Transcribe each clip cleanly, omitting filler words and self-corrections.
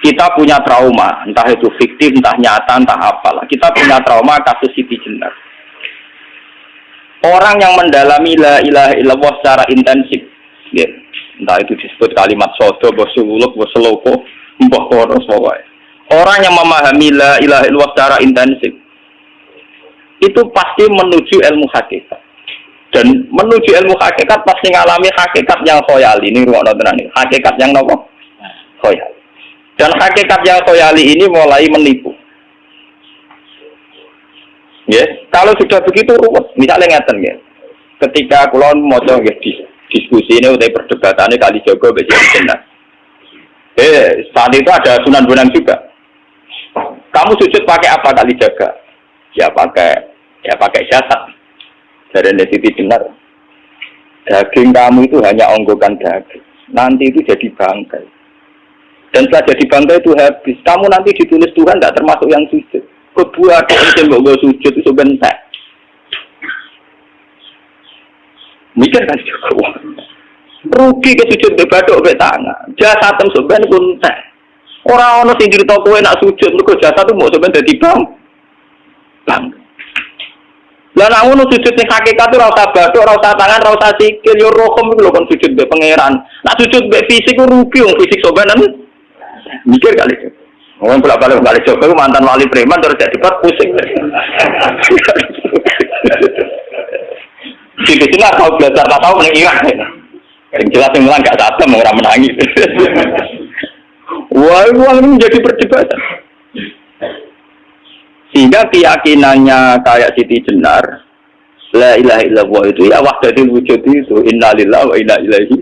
Kita punya trauma, entah itu fiktif, entah nyata, entah apalah. Kita punya trauma kasus Siti Jenar. Orang yang mendalami la ilaha illallah secara intensif, ya, entah itu disebut kalimat sodo, bosuluk, boseloko, mbah koros, pokoknya. Orang yang memahami la ilaha illallah secara intensif, itu pasti menuju ilmu hakikat. Dan menuju ilmu hakikat pasti ngalami hakikat yang khoyali. Ini ruang nonton ini. Hakikat yang nopo? Khoyali. Dan hakikat yang khoyali ini mulai menipu. Ya, kalau sudah begitu ruwet. Misalnya ngeten ya. Ketika kulon moco ya, diskusi ini udah perdebatannya kali Jogo besi benar. Saat itu ada Sunan Bonang juga. Kamu sujud pakai apa kali jaga? Ya pakai jasad. Dari Siti Jenar. Daging kamu itu hanya onggokan daging. Nanti itu jadi bangkai. Dan setelah jadi bangkai itu habis. Kamu nanti ditulis Tuhan tidak termasuk yang sujud. Kebuah ada yang mbok sujud itu bentek. Mikir kan juga. Rugi ke sujud ke badok ke tangan. Jasad tem sebenarnya bentek. Orang-orang sing cerita kowe nak sujud mergo jasad itu mau sebenarnya dadi bang. Lah nek ngono sujud ning hakikat ora usah badok, ora usah tangan, ora usah sikil, yo rokem iku lho kon sujud mbek pangeran. Nak sujud mbek fisik ku rugi wong fisik sobanan. Mikir kali. Wong bolak-balik Jogo mantan wali preman terus jadi pusing. Siti Jenar tahu belajar tak tahu ning Irak. Yang jelas yang mulang gak sadar mau orang menangis. Wah, uang ini menjadi perdebatan. Sehingga keyakinannya kayak Siti Jenar, la ilaha illallah itu ya wahdatul wujud itu innalillahi wa inna ilaihi.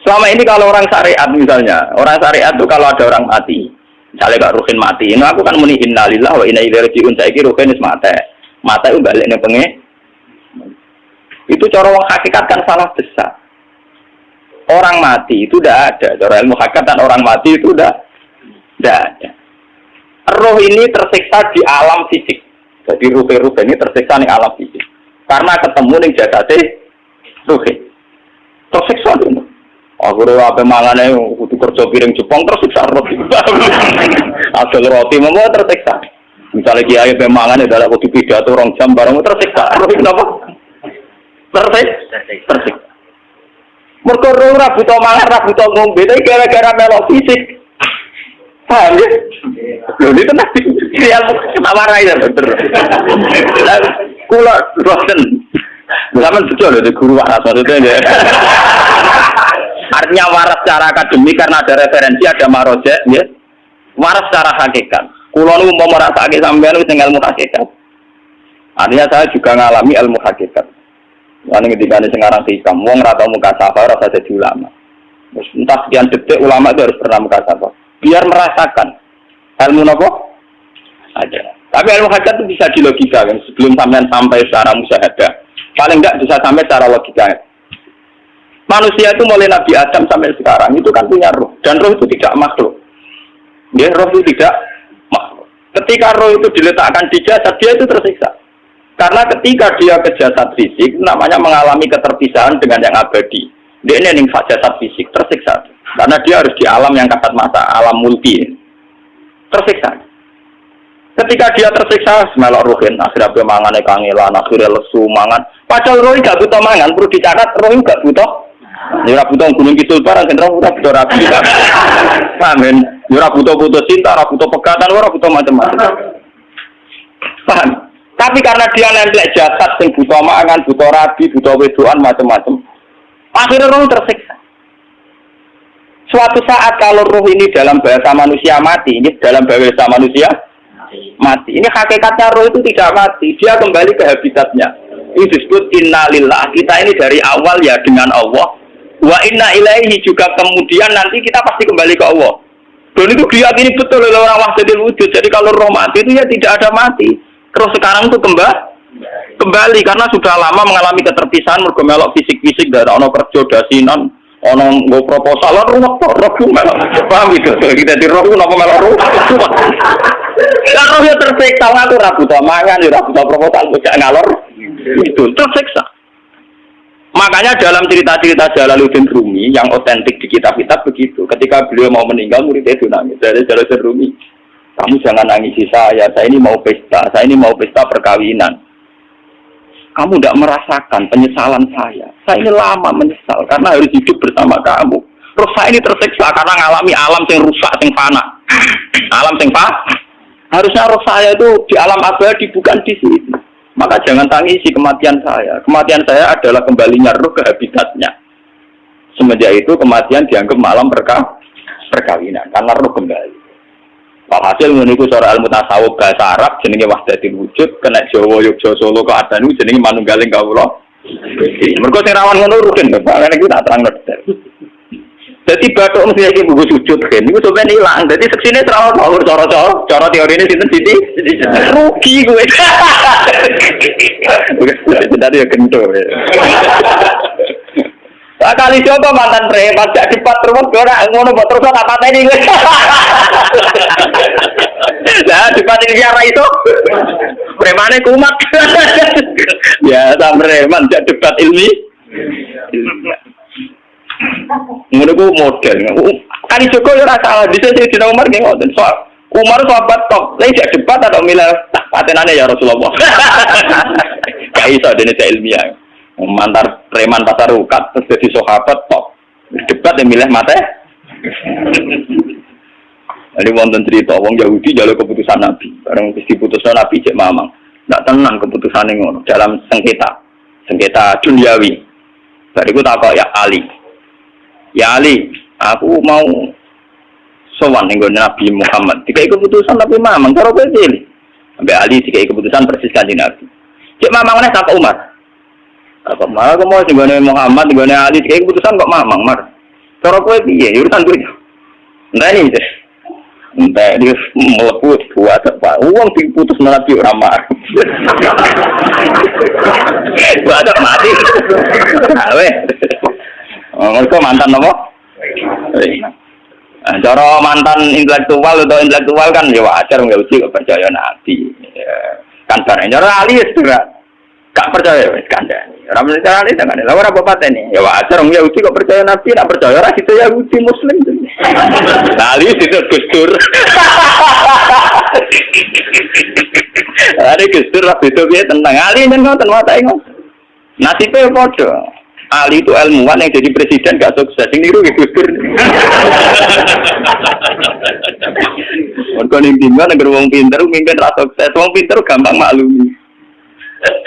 Selama ini kalau orang syariat misalnya, orang syariat itu kalau ada orang mati, misalnya Kak Ruhin mati, ini aku kan muni innalillahi wa inna ilaihi raji'un, saiki Ruhin wis mati. Mati itu balik ning pengen. Itu cara wong hakikat kan salah besar. Orang mati itu tidak ada. Cara ilmu hakikat kan orang mati itu tidak ada. Roh ini tersiksa di alam fisik. Jadi ruh ini tersiksa di alam fisik. Karena ketemu ning jasate ruh. Tersiksa itu. Aku ora ape mangane kudu kerja piring Jepang tersiksa roh. Asal roti mau tersiksa. Misalnya kiai ape mangane dadak kudu pidato 2 jam bareng tersiksa. Roh kenapa? Tersiksa. Mergo roh ora butuh mangan, ora butuh ngombe, gara-gara melok fisik. Paham ya? Loh, ini tenang. Dia ketawarai ya, bener. Kula, bosen. Sama betul loh, guru waras maksudnya. Artinya waras secara akademik karena ada referensi, ada marojek, ya. Waras secara hakikat. Kula nu mau merasake sampean wis ilmu hakikat. Artinya saya juga ngalami ilmu hakikat. Lalu ketika ini sekarang hikam, wong rata muka sabar, rasa jadi ulama. Entah sekian detik ulama itu harus pernah muka sabar. Biar merasakan ilmu nopo aja. Tapi ilmu hakikat itu bisa dilogikakan sebelum sampai secara musyahadah. Paling enggak bisa sampai secara logika. Manusia itu mulai Nabi Adam sampai sekarang itu kan punya roh, dan roh itu tidak makhluk. Ya, roh itu tidak makhluk. Ketika roh itu diletakkan di jasad, dia itu tersiksa. Karena ketika dia ke jasad fisik, namanya mengalami keterpisahan dengan yang abadi. Dia ini ning jasad fisik tersiksa. Karena dia harus di alam yang kasat mata, alam multi. Tersiksa. Ketika dia tersiksa, melok ruhin, akhirnya dia mangan kangelan, akhirnya lesu mangan. Padahal roh gak butuh mangan, perlu dicatat roh gak butuh. Ya butuh gunung kidul barang, roh ora butuh rapi. Paham? Ya butuh cinta, ora butuh pegatan, ora butuh macam-macam. Paham? Tapi karena dia nempel jasad sing butuh mangan, butuh rabi, butuh wedoan macam-macam. Akhirnya roh tersiksa. Suatu saat kalau roh ini dalam bahasa manusia mati, ini dalam bahasa manusia mati. Ini hakikatnya roh itu tidak mati, dia kembali ke habitatnya. Ini disebut innalillah. Kita ini dari awal ya dengan Allah. Wa inna ilaihi juga kemudian nanti kita pasti kembali ke Allah. Dan itu diyakini betul oleh orang wahdatul wujud. Jadi kalau roh mati itu ya tidak ada mati. Terus sekarang itu kembali karena sudah lama mengalami keterpisahan mergo melok fisik-fisik dari ono kerja dasinan, ono nggo proposal roh melok. Paham itu? Kita di roh napa melok roh. Kalau dia tersiksa ngatur ora butuh mangan, ora butuh proposal bocah ngalor. Itu tersiksa. Makanya dalam cerita-cerita Jalaluddin Rumi yang otentik di kitab-kitab begitu. Ketika beliau mau meninggal, muridnya itu nangis. Dari Jalaluddin Rumi, kamu jangan nangisi saya ini mau pesta, saya ini mau pesta perkawinan. Kamu tidak merasakan penyesalan saya ini lama menyesal, karena harus hidup bersama kamu. Terus saya ini tersiksa karena ngalami alam yang rusak, yang fana. Alam yang fana. Harusnya roh saya itu di alam abadi, bukan di sini. Maka jangan tangisi kematian saya. Kematian saya adalah kembalinya roh ke habitatnya. Semenjak itu kematian dianggap malam perkawinan, karena roh kembali. Walhasil meniku seorang ilmu tasawuf bahasa Arab jenenge wahdatul wujud, kena Jawa Yogya Solo keadaan jenenge manunggaling kawula. Mergo sing rawan ngono rugen, Pak. Nek iki tak terangno detail. Dadi bathuk mesti iki buku sujud kan. Niku sampeyan ilang. Dadi seksine terlalu ngawur cara teorine sinten Siti? Rugi kowe. Wis tadi ya kento. Kali coba mantan preman gak cepat terus ora ngono mbok terus tak pateni kowe. Lah cepat iki ora iso. Premane kumat. Ya preman gak debat ilmi. Ngono ku model. Kali Joko ya ora salah, bisa Sayyidina Umar nggih ngoten. Umar sahabat top. Lah jak debat atau milih tak patenane ya Rasulullah. Gak iso dene ilmiah. Mantar preman pasar ukat terus jadi sahabat top. Debat yang milih mate. Ini wonten cerita wong Yahudi njaluk keputusan Nabi. Bareng wis diputusno Nabi cek mamang. Ndak tenang keputusane ngono dalam sengketa duniawi. Bariku takok ya Ali. Ya Ali, aku mau sowan ning Nabi Muhammad. Dikai keputusan Nabi mamang karo kowe pilih. Sampai Ali dikai keputusan persis kanjeng Nabi. Cek mamang meneh takok Umar. Takok Umar aku mau sing Muhammad, sing Ali dikai keputusan kok mamang, Mar. Cara kowe piye? Urusan kowe. Ndani iki. Entah dia meleput buat apa? Uang diputus Nabi ora mar. Buat mati. Awe. Mereka mantan apa? Cara mantan intelektual atau intelektual kan ya wajar nggak uji percaya Nabi. Kan barang cara Ali sudah gak percaya kandani. Orang percaya Ali dengan lawan apa paten ini? Ya wajar nggak uji kok percaya Nabi, nak percaya orang itu ya uji Muslim. Ali itu Gustur. Ada Gustur lah itu dia tentang Ali dan ngoten mata ingat. Nasibnya bodoh. Ali itu ilmuwan yang jadi presiden gak sukses. Ini niru Gustur. Mereka ning-tinggal negara wong pinter mimpin ra sukses. Wong pinter gampang maklumi.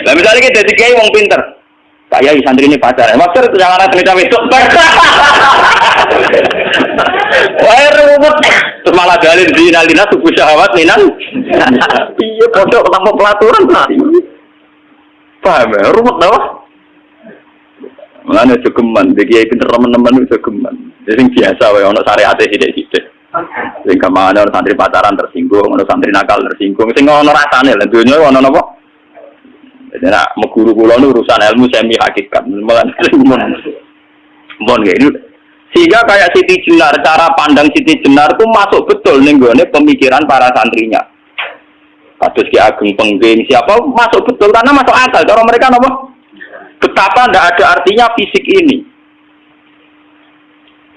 Lah misalnya kita jadi kiai wong pinter. Pak Yai santri ini pacaran. Maksud itu jangan ada cerita besok. Wah ruwet. Terus malah dalil dinalina subuh syahwat minan. Iya bodoh tanpa pelaturan tadi. Paham ya? Ruwet dah. Mulane jogeman, iki pinter teman-teman itu jogeman. Sing biasa wae ono syariate sithik-sithik. Sing kamane ono santri pacaran tersinggung, ono santri nakal tersinggung. Sing ono rasane lha donya ono napa? Jadi nak guru kula nu urusan ilmu semi hakikat. Mon ini. Sehingga kayak Siti Jenar, cara pandang Siti Jenar itu masuk betul ning gone pemikiran para santrinya. Kados Ki Ageng Pengging siapa masuk betul karena masuk akal. Cara mereka napa? Betapa tidak ada artinya fisik ini.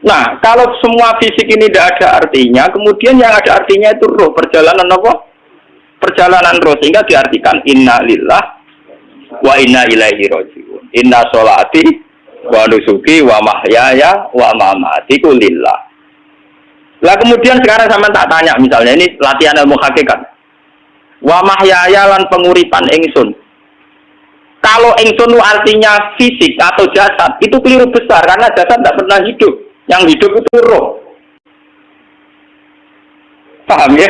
Nah, kalau semua fisik ini tidak ada artinya, kemudian yang ada artinya itu roh, perjalanan apa? Perjalanan roh, sehingga diartikan inna lillah wa inna ilaihi raji'un. Inna sholati wa nusuki wa mahyaya wa mamati ku lillah. Lah kemudian sekarang sama tak tanya misalnya ini latihan ilmu hakikat. Wa mahyaya lan penguripan ingsun. Kalau ingsun artinya fisik atau jasad, itu keliru besar karena jasad tidak pernah hidup. Yang hidup itu roh. Paham ya?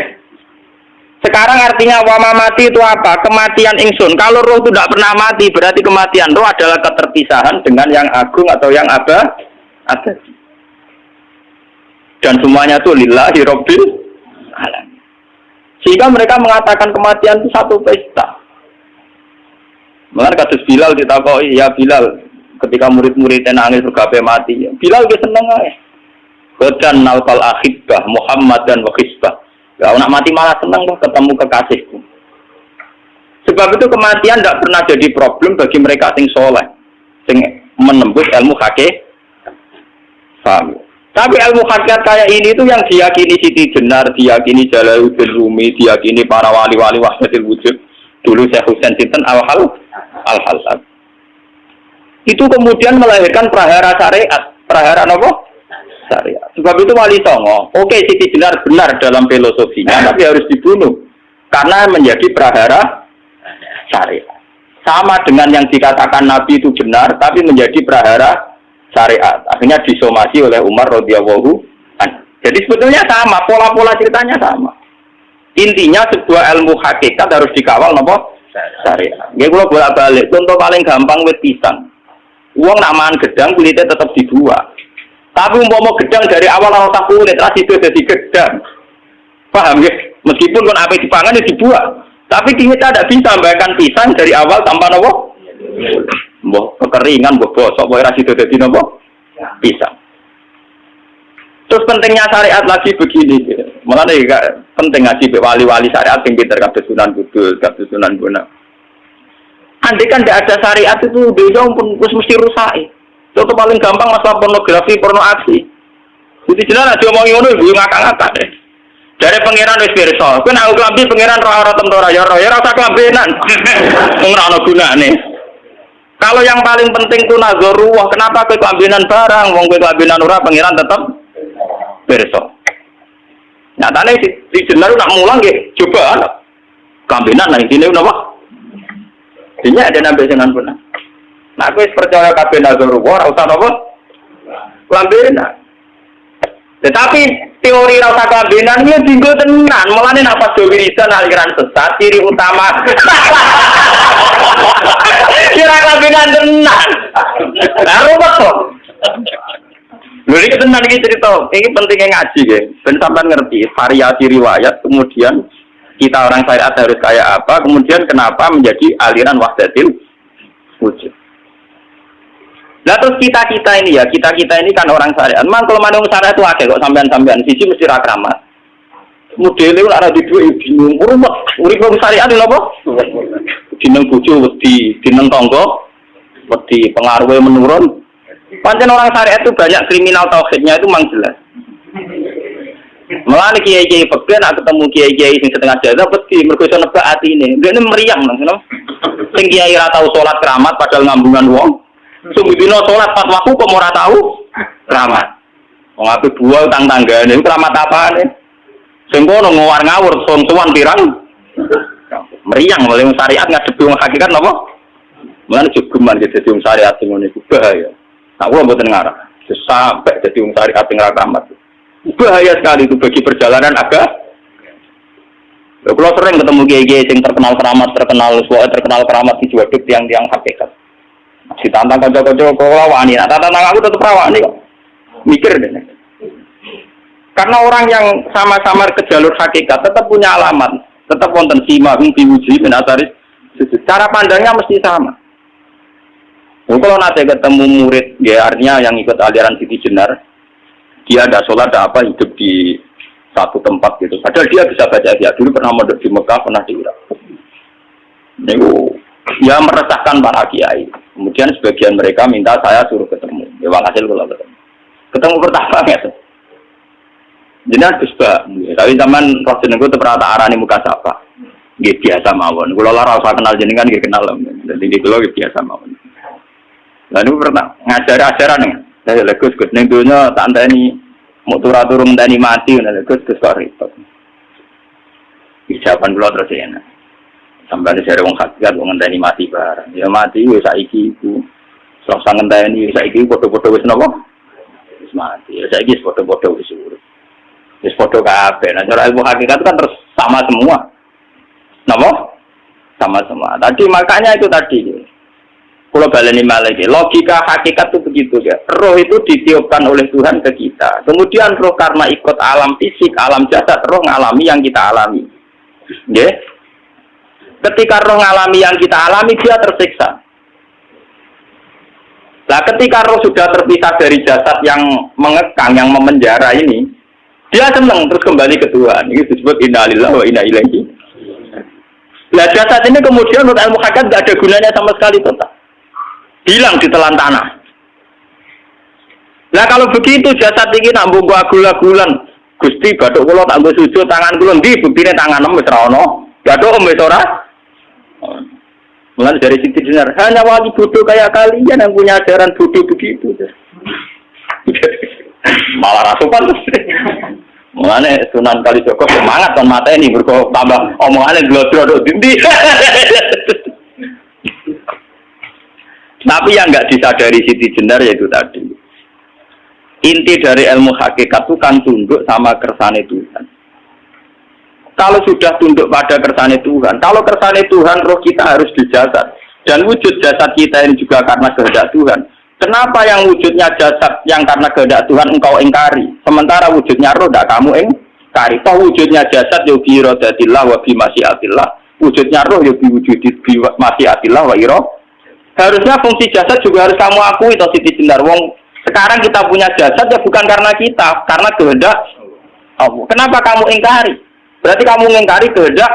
Sekarang artinya wama mati itu apa? Kematian ingsun. Kalau roh itu tidak pernah mati, berarti kematian roh adalah keterpisahan dengan yang agung atau yang abadi. Dan semuanya itu lillahi rabbil alamin. Sehingga mereka mengatakan kematian itu satu pesta. Mengenai kasus Bilal ditakoi, ya Bilal, ketika murid-muridnya nangis bergapai mati, ya. Bilal dia seneng aja. Badan nalkal akhibah Muhammad dan wakhisbah. Ya, nak mati malah seneng tuh ketemu kekasihku. Sebab itu kematian tidak pernah jadi problem bagi mereka sing soleh, sing menembus ilmu hakikat. Paham? Tapi ilmu hakikat kayak ini itu yang diyakini Siti Jenar, diyakini Jalaluddin Rumi, diyakini para wali-wali wahdatul wujud. Dulu Syekh Husain Sinten Al-Halab. Itu kemudian melahirkan prahara syariat. Prahara apa? Syariat. Sebab itu Wali Songo, oke Siti Jenar benar dalam filosofinya, tapi harus dibunuh. Karena menjadi prahara syariat. Sama dengan yang dikatakan Nabi itu benar, tapi menjadi prahara syariat. Akhirnya disomasi oleh Umar radhiyallahu anhu. Jadi sebetulnya sama, pola-pola ceritanya sama. Intinya sebuah ilmu hakikat harus dikawal nopo syariat. Nggih kula bolak-balik, contoh paling gampang wit pisang. Wong nak mangan gedang kulitnya tetap dibuat. Tapi umpama gedang dari awal ora tak kulit, ra sido dadi gedang. Paham ya? Meskipun kon ape dipangan ya dibuat. Tapi kita tidak bisa membayangkan pisang dari awal tanpa nopo. Mbok kekeringan, mbok bosok, mbok ora sido dadi nopo? Pisang. Terus pentingnya syariat lagi begini. Mulane penting ngaji wali-wali syariat sing pinter kabeh Sunan Kudus, kabeh Sunan Bonang. Andai kan tidak ada syariat itu beda pun mesti rusak. Contoh paling gampang masalah pornografi, porno aksi. Jadi jelas aja omongi ngono iku ngakak-ngakak deh. Dari pangeran wis pirsa, kowe nek klambi pangeran ora tem ora ya rasa klambenan. Ora ono gunane. Kalau yang paling penting ku nazarullah, kenapa kowe klambenan barang, wong kowe klambenan ora pangeran tetep pirsa. Nyatane di jenar nak mulang nggih, coba klambenan nang intine napa? Dinya ada nabi senang pun. Nah, aku percaya kabeh nazarullah ora usah napa? Klambenan. Tetapi teori rasa klambenan iki dinggo tenan, mulane nek pas wiridan aliran sesat ciri utama. Kira klambenan tenan. Lah ruwet kok. Lha iki tenan iki cerita, iki pentingnya ngaji nggih. Ben sampean ngerti variasi riwayat, kemudian kita orang syariat harus kayak apa, kemudian kenapa menjadi aliran wahdatul wujud. Nah terus kita ini ya, kita ini kan orang syariat. Memang kalau manung syariat itu akeh kok sampean siji mesti ra kramat. Modele ora di duwe bingung, rumet. Urip wong syariat lho apa? Dineng bojo wedi, dineng tangga wedi, pengaruhe menurun. Pancen orang syariat itu banyak kriminal tauhidnya itu memang jelas. Mulane kiai-kiai fikih nak ketemu kiai-kiai sing setengah jaga wedi mergo iso nebak atine. Dene meriang ngono. Sing kiai ra tau salat keramat padahal ngambungan wong. Sungguh dino sholat pas waktu kok ora tahu keramat. Wong ape buah utang tanggane keramat apane? Sing kono ngawur-ngawur son-sowan pirang. Meriang oleh syariat ngadepi wong hakikat napa? Mulane jogeman dadi wong syariat sing ngene iku bahaya. Aku mboten ngarah. Sampai dadi wong syariat sing ra keramat. Bahaya sekali itu bagi perjalanan agak. Kalau sering ketemu kiai-kiai sing terkenal keramat, terkenal keramat di juwaduk tiang-tiang hakikat. Si tantang kocok-kocok kalau wani, nah tantang aku tetap rawani kok. Mikir deh. Karena orang yang sama-sama ke jalur hakikat tetap punya alamat, tetap wonten sima diuji menataris. Cara pandangnya mesti sama. Kalau nanti ketemu murid, ya artinya yang ikut aliran Siti Jenar, dia ada sholat, ada apa, hidup di satu tempat gitu. Padahal dia bisa baca dia dulu pernah mondok di Mekah, pernah di Irak. Ya meresahkan para kiai. Kemudian sebagian mereka minta saya suruh ketemu. Ya walhasil kalau ketemu. Ketemu pertama gitu. Jadi harus tapi zaman roh jenengku itu pernah tak arani muka sapa. Nggih biasa mawon. Kula ora usah kenal jenengan nggih kenal. Jadi di kula biasa mawon. Lalu pernah ngajar-ajaran nih. Saya legus gus ning donya tak anteni mau turun ngenteni mati nek legus kok repot. Jawaban kula terus ya. Sampai ada wong hakikat wong ngenteni mati barang. Ya mati wis saiki iku. Selasa ngenteni saiki padha-padha wis napa? Wis mati. Ya saiki wis padha-padha wis urip. Wis padha kabeh. Nah cara ilmu hakikat itu kan terus sama semua. Napa? Sama semua. Tadi makanya itu tadi. Kalau baleni malih logika hakikat itu begitu ya. Roh itu ditiupkan oleh Tuhan ke kita. Kemudian roh karena ikut alam fisik, alam jasad, roh ngalami yang kita alami. Nggih. Ketika roh ngalami yang kita alami, dia tersiksa. Nah, ketika roh sudah terpisah dari jasad yang mengekang, yang memenjara ini, dia senang terus kembali ke Tuhan. Ini disebut inna lillahi wa inna ilaihi. Nah, jasad ini kemudian menurut ilmu hakikat tidak ada gunanya sama sekali total. Hilang di telan tanah. Lah kalau begitu jasad iki nak mbok agul-agulan. Gusti bathuk kula tak nggo sujud tangan kula ndi buktine tangan wis ora ono. Bathuk wis ora. Mulai dari Siti Jenar, hanya wali bodoh kayak kalian yang punya ajaran bodoh begitu. Malah rasukan terus. Mulane Sunan Kalijaga semangat kan mata ini berko tambah omongannya glodro dindi. Tapi yang nggak disadari Siti Jenar yaitu tadi. Inti dari ilmu hakikat itu kan tunduk sama kersane Tuhan. Kalau sudah tunduk pada kersane Tuhan, kalau kersane Tuhan roh kita harus di jasad. Dan wujud jasad kita ini juga karena kehendak Tuhan. Kenapa yang wujudnya jasad yang karena kehendak Tuhan engkau ingkari? Sementara wujudnya roh tidak kamu ingkari. Toh wujudnya jasad ya bi iradatillah wa bi masyiatillah. Wujudnya roh ya bi wujudi bi masyiatillah wa ira. Harusnya fungsi jasad juga harus kamu akui toh Siti Jenar. Wong sekarang kita punya jasad ya bukan karena kita, karena kehendak Allah. Kenapa kamu ingkari? Berarti kamu ingkari kehendak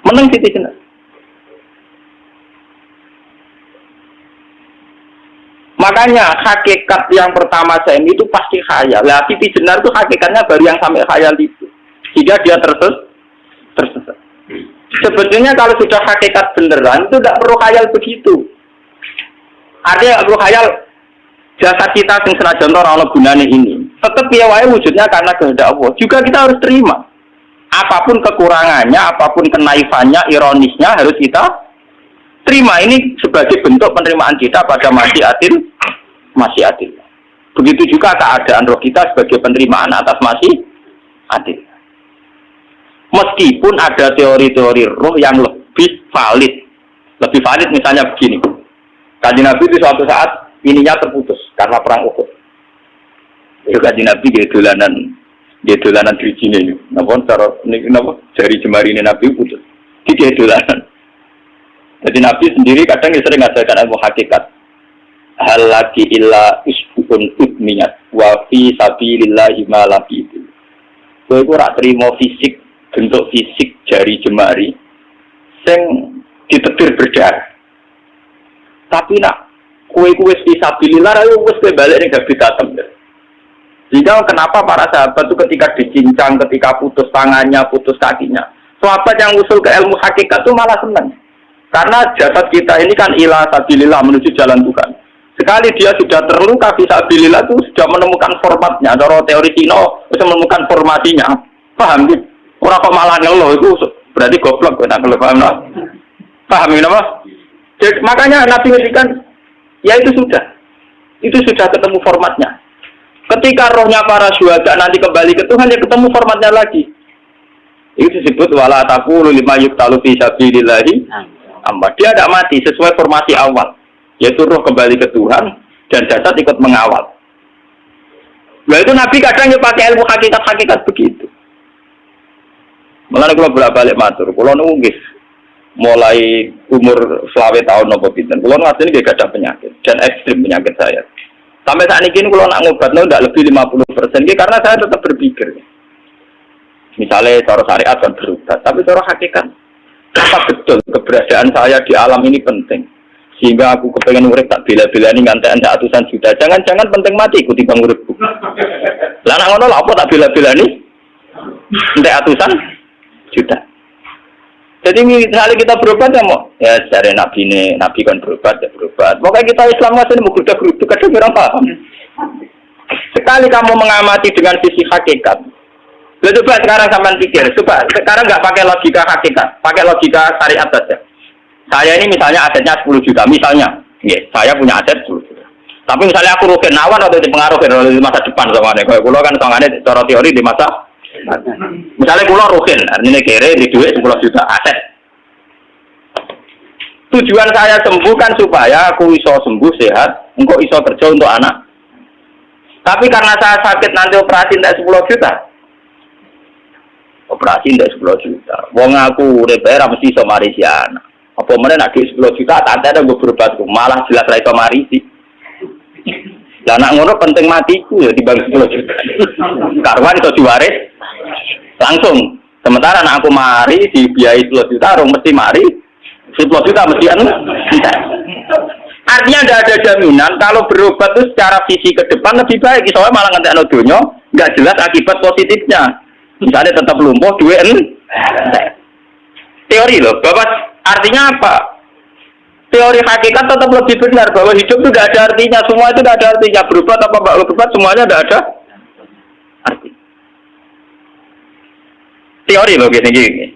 meneng Siti Jenar. Makanya hakikat yang pertama saya itu pasti khayal. Lah Siti Jenar itu hakikatnya baru yang sampai khayal itu. Jika dia tersesat. Sebetulnya kalau sudah hakikat beneran itu tidak perlu khayal begitu. Artinya perlu khayal jasad kita sing senajan ora ana gunane ini. Tetap piye wae wujudnya karena kehendak Allah. Juga kita harus terima. Apapun kekurangannya, apapun kenaifannya, ironisnya harus kita terima. Ini sebagai bentuk penerimaan kita pada masyiatil. Begitu juga keadaan roh kita sebagai penerimaan atas masyiatil. Meskipun ada teori-teori roh yang lebih valid. Lebih valid misalnya begini. Kanjeng Nabi itu suatu saat ininya terputus karena perang Uhud. Itu Kanjeng Nabi dia dolanan drijine ini. Napa jari jemari ini Nabi putus. Dia dolanan. Jadi Nabi sendiri kadang sering ngajarkan ilmu hakikat. Hal lagi illa isbun udniyat wa fi sabilillahi ma laqitu. Kowe ora trimo fisik, bentuk fisik jari jemari sing ditetir berdarah. Tapi nak kowe fi sabilillah ayo wis kowe balik ning habitatmu. Sehingga kenapa para sahabat itu ketika dicincang, ketika putus tangannya, putus kakinya, sahabat yang usul ke ilmu hakikat itu malah senang. Karena jasad kita ini kan ila sabilillah menuju jalan Tuhan. Sekali dia sudah terluka fi sabilillah itu sudah menemukan formatnya. Cara teori Cina sudah menemukan formasinya. Paham gitu? Orang kok malah ngeluh itu berarti goblok kok tak paham no? Paham ini apa? Jadi, makanya Nabi ngertikan ya itu sudah ketemu formatnya. Ketika rohnya para syuhada nanti kembali ke Tuhan, ya ketemu formatnya lagi. Itu disebut wala taqulu lima yuqtalu fi sabilillahi amma. Dia tidak mati sesuai formasi awal, yaitu roh kembali ke Tuhan dan jasad ikut mengawal. Nah itu Nabi kadang ya pakai ilmu hakikat begitu. Mulane kula bolak-balik matur, kula niku nggih mulai umur 20 tahun napa pinten. Kula ngadeni nggih gadah penyakit dan ekstrim penyakit saya. Sampai saat ini kalau nak ngobatnya tidak lebih 50%, karena saya tetap berpikir. Misalnya cara syariat kan berubah, tapi cara hakikat, apa betul keberadaan saya di alam ini penting? Sehingga aku kepengen urip tak bela-bela ini ngantek anda atusan juta. Jangan-jangan penting mati ikuti bang uripku. Lah nak ngono apa tak bela-bela ini? Ngantek atusan juta. Jadi misalnya kita berobat ya mau, ya secara nabi kan berobat ya berobat. Pokoknya kita Islam masih mau geruduk kadang orang paham. Sekali kamu mengamati dengan sisi hakikat, coba sekarang sampai pikir, coba sekarang nggak pakai logika hakikat, pakai logika syariat saja. Saya ini misalnya asetnya 10 juta, misalnya, saya punya aset 10 juta. Tapi misalnya aku rugen awan atau dipengaruhi di masa depan sama nih, kalau pulau kan soalnya cara teori di masa misalnya pulau rugen, artinya kere di duit 10 juta aset. Tujuan saya sembuh kan supaya aku iso sembuh sehat, engkau iso kerja untuk anak. Tapi karena saya sakit nanti operasi tidak 10 juta. Operasi tidak 10 juta. Wong aku repair mesti iso marisi anak. Apa mana nak 10 juta tak ada gue berobat, malah jelas ra iso marisi. Lah nak ngono penting matiku ya dibagi 10 juta. Karwan iso diwaris langsung. Sementara anak aku mari dibiayai 10 juta, orang mesti mari 10 juta mesti anu. Artinya tidak ada jaminan kalau berobat itu secara visi ke depan lebih baik. Soalnya malah ngantek dunia nggak jelas akibat positifnya. Misalnya tetap lumpuh, teori loh. Bapak artinya apa? Teori hakikat tetap lebih benar bahwa hidup itu tidak ada artinya. Semua itu tidak ada artinya. Berobat apa nggak berobat semuanya tidak ada arti. Teori loh gini.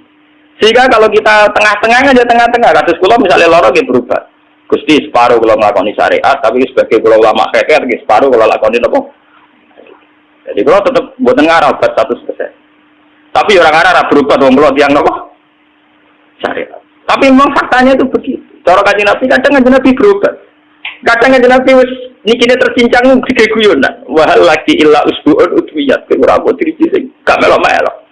Sehingga kalau kita tengah-tengah aja tengah-tengah kasus kula misalnya loro nggih berobat. Gusti separuh kalau ngelakoni syariat, tapi sebagai kalau ulama kekeh, separuh kalau lakoni apa? Jadi kalau tetap buatan ngarah obat 100%. Tapi orang ngarah berobat, orang kalau tiang apa? Syariat. Tapi memang faktanya itu begitu. Cara Kanjeng Nabi kadang Nabi berobat. Kadang Nabi ini kini tercincang gede guyonan. Wahal lagi illa usbu'un udwiyat. Ora apa diriji sing gak melok-melok.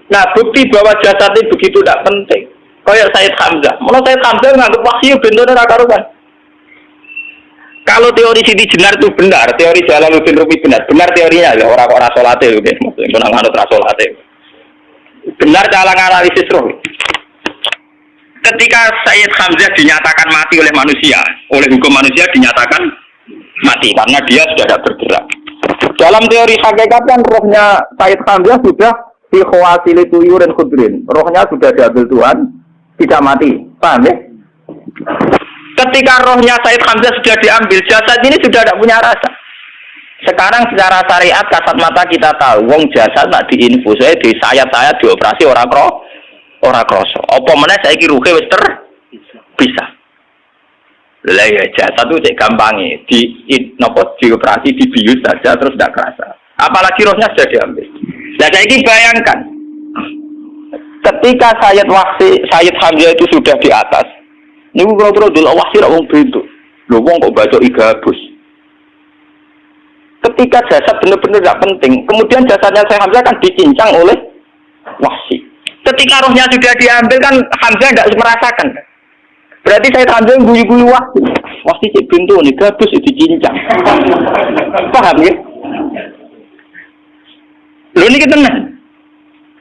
Nah, bukti bahwa jasad itu begitu tidak penting. Kayak Sayyid Hamzah. Mulai Sayyid Hamzah menganggap wahyu bentuknya raka-rukan. Kalau teori Siti Jenar itu benar, teori Jalaluddin Rumi benar teorinya ya orang-orang solate loh, maksudnya menang anut rasolate. Benar dalam analisis roh. Ketika Sayyid Hamzah dinyatakan mati oleh manusia, oleh hukum manusia dinyatakan mati karena dia sudah tidak bergerak. Dalam teori hakikat kan rohnya Sayyid Hamzah sudah di khawasili tuyurin khudrin, rohnya sudah diambil Tuhan. Tidak mati, paham ya? Ketika rohnya Sayyid Hamzah sudah diambil, jasad ini sudah tidak punya rasa. Sekarang secara syariat kasat mata kita tahu, wong jasad nak diinfus, di sayat-sayat dioperasi orang kroso. Apa mana saya kira ruhe wis bisa. Lah ya jasad itu cek gampangi, dioperasi dibius saja terus tidak kerasa. Apalagi rohnya sudah diambil. Nah saya ini bayangkan. Ketika Sayyid Hamzah itu sudah di atas, ini kalau dulu wahsi rak wong bentuk, lho wong kok baca igabus. Ketika jasad benar-benar tidak penting, kemudian jasadnya Sayyid Hamzah kan dicincang oleh wahsi. Ketika rohnya sudah diambil kan Hamzah tidak merasakan. Berarti Sayyid Hamzah guyu-guyu wahsi cek bentuk nih gabus dicincang. Paham ya? Lho ini tenang.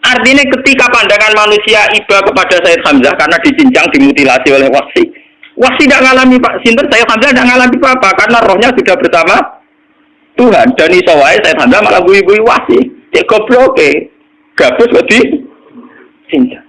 Artinya ketika pandangan manusia iba kepada Sayyid Hamzah karena dicincang, dimutilasi oleh wahsi tidak mengalami Pak Sinten, Sayyid Hamzah tidak mengalami apa-apa karena rohnya sudah bersama Tuhan. Dan isowai Sayyid Hamzah malah guyu-guyu wahsi, cek goblok gabus kok dicincang.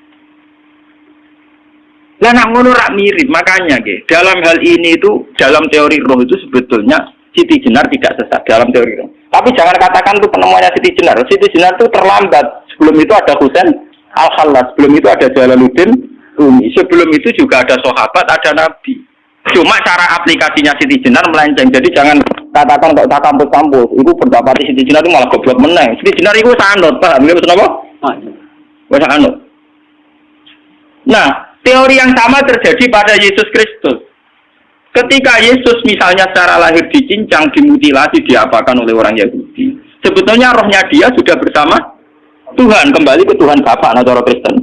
Lah nak ngono rak mirip, makanya dalam hal ini itu dalam teori roh itu sebetulnya Siti Jenar tidak sesat dalam teori roh. Tapi jangan katakan itu penemuannya Siti Jenar. Siti Jenar itu terlambat. Sebelum itu ada Husain Al-Khallas, sebelum itu ada Jalaluddin Rumi, sebelum itu juga ada sahabat, ada nabi. Cuma cara aplikasinya Siti Jenar melenceng. Jadi jangan katakan kok tak kampus-kampus. Itu pendapat Siti Jenar itu malah goblok meneng. Siti Jenar itu sanut, paham? Ini maksud apa? Wes anut. Nah, teori yang sama terjadi pada Yesus Kristus. Ketika Yesus misalnya secara lahir dicincang, dimutilasi, diapakan oleh orang Yahudi, sebetulnya rohnya dia sudah bersama Tuhan, kembali ke Tuhan Bapa, nah cara Kristen.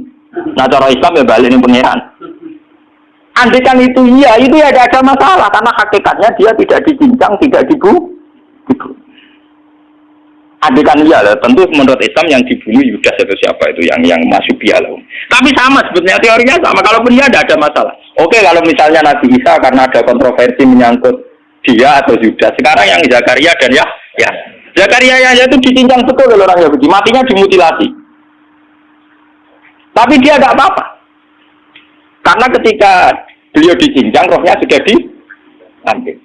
Nah cara Islam ya balik ini pengiran. Andaikan itu iya, itu ya ada masalah karena hakikatnya dia tidak dicincang, tidak dibunuh. Andaikan iya lah, tentu menurut Islam yang dibunuh Yudas atau siapa itu yang masuk piala. Tapi sama sebetulnya teorinya sama. Kalaupun iya ada masalah. Oke, kalau misalnya Nabi Isa karena ada kontroversi menyangkut dia atau Yudas. Sekarang yang Zakaria dan ya. Zakaria yang itu dicincang betul oleh orang Yahudi, matinya dimutilasi. Tapi dia tidak apa-apa. Karena ketika beliau dicincang, rohnya sudah diambil.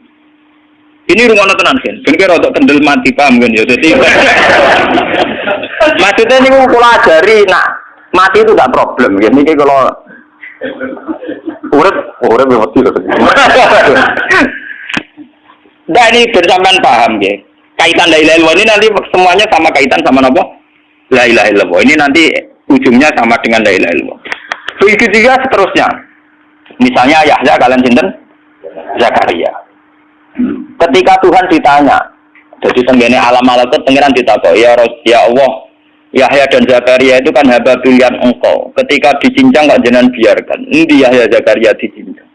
Ini rumah tenan kan, bener untuk kendel mati paham kan ya. Jadi maksudnya ini kalau ajari, nah mati itu tidak problem. Ini kalau urip mesti loh. Nah ini bersamaan paham ya. Kaitan la ilaha illallah ini nanti semuanya sama kaitan sama apa? La ilaha illallah. Ini nanti ujungnya sama dengan la ilaha illallah. Begitu juga seterusnya. Misalnya Yahya kalian sinten? Zakaria. Ketika Tuhan ditanya, jadi tenggene alam malakut pengiran ditakok, ya Allah, Yahya dan Zakaria itu kan hamba pilihan engkau. Ketika dicincang kok jenengan biarkan. Ini Yahya Zakaria dicincang.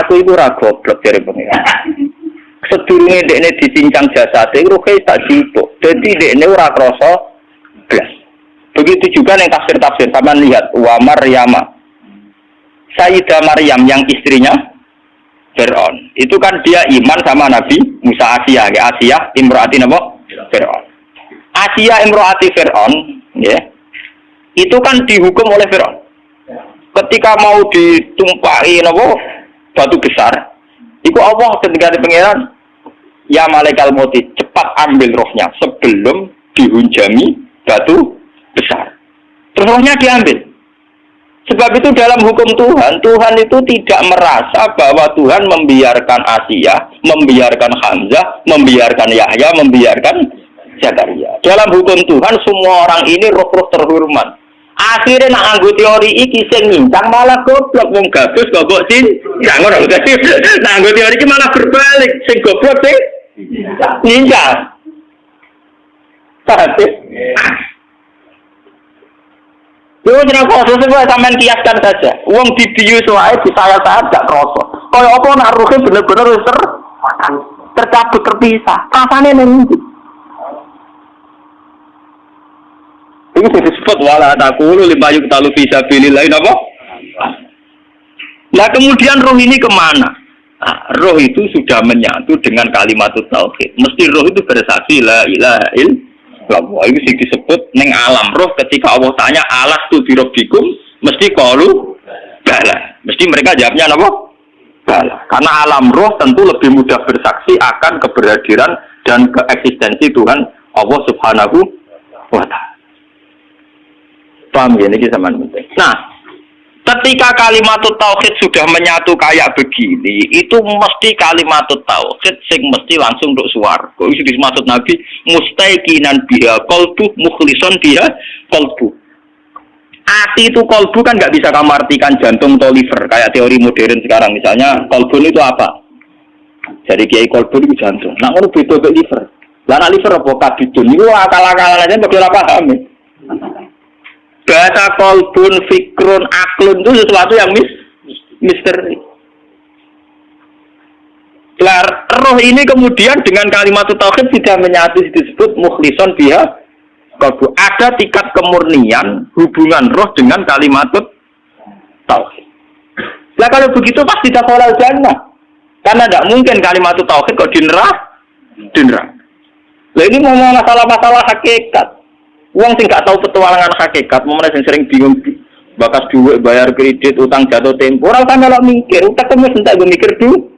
Aku itu ra goblok dari pengiran. Sedurunge dekne dicincang jasate ruhe tak jipuk. Dadi dekne ora krasa blas. Begitu juga ning tafsir-tafsir sampean lihat wa Maryama Sayyidah Maryam yang istrinya Fir'aun. Itu kan dia iman sama Nabi Musa. Asiyah imro'ati napa? Fir'aun. Asiyah imro'ati Fir'aun, ya. Itu kan dihukum oleh Fir'aun. Ketika mau ditumpahi napa? Batu besar. Iku Allah ketika di pangeran, ya malaikat mauti, cepat ambil rohnya sebelum dihunjami batu besar. Terus rohnya diambil. Sebab itu dalam hukum Tuhan, Tuhan itu tidak merasa bahwa Tuhan membiarkan Asiyah, membiarkan Hamzah, membiarkan Yahya, membiarkan Zakaria. Dalam hukum Tuhan, semua orang ini roh-roh terhormat. Akhirnya nak anggo teori iki sing nyincang malah goblok, wong gabus goblok sin. Jangan ngono dadi. Nak anggo teori iki malah berbalik, sing goblok sing nyincang. Paham? Yo jeneng koso sebab sampean kiaskan saja. Wong dibius wae disayat-sayat gak kroso. Kaya apa nak ruhe bener-bener wis tercabut terpisah. Rasane ning ndi? Iki disebut wala taqulu lima yuqtalu fi sabilillah napa? Nah kemudian roh ini kemana? Nah, roh itu sudah menyatu dengan kalimat tauhid. Mesti roh itu bersaksi la ilaha illallah. Itu sing disebut ning alam roh ketika Allah tanya alastu bi rabbikum mesti qalu bala. Mesti mereka jawabnya apa? Bala. Karena alam roh tentu lebih mudah bersaksi akan keberhadiran dan keeksistensi Tuhan Allah Subhanahu wa taala. Paham ya, ini sama penting. Nah, ketika kalimat tauhid sudah menyatu kayak begini, itu mesti kalimat tauhid sing mesti langsung untuk swarga. Itu dimaksud Nabi mustaiqinan biha qalbu mukhlishon biha qalbu. Ati itu qalbu kan nggak bisa kamu artikan jantung atau liver kayak teori modern sekarang. Misalnya qalbu itu apa? Jadi kiai qalbu itu jantung. Nah, ngono beda mek liver. Lah nek liver apa kabidun niku akal-akalan aja padha ora paham. Bahasa kolbun, fikrun, aklun itu sesuatu yang misteri. Roh ini kemudian dengan kalimat tauhid sudah menyatu disebut mukhlishon biha qalbu. Ada tingkat kemurnian hubungan roh dengan kalimat tauhid. Nah kalau begitu pasti dakhalal jannah. Karena tidak mungkin kalimat tauhid kok di neraka. Lah ini ngomong masalah-masalah hakikat. Uang sing gak tahu petualangan hakikat, momennya yang sering bingung bakas duit, bayar kredit, utang jatuh tempo. Orang kan kalau mikir, utang kamu sentak gue mikir dulu.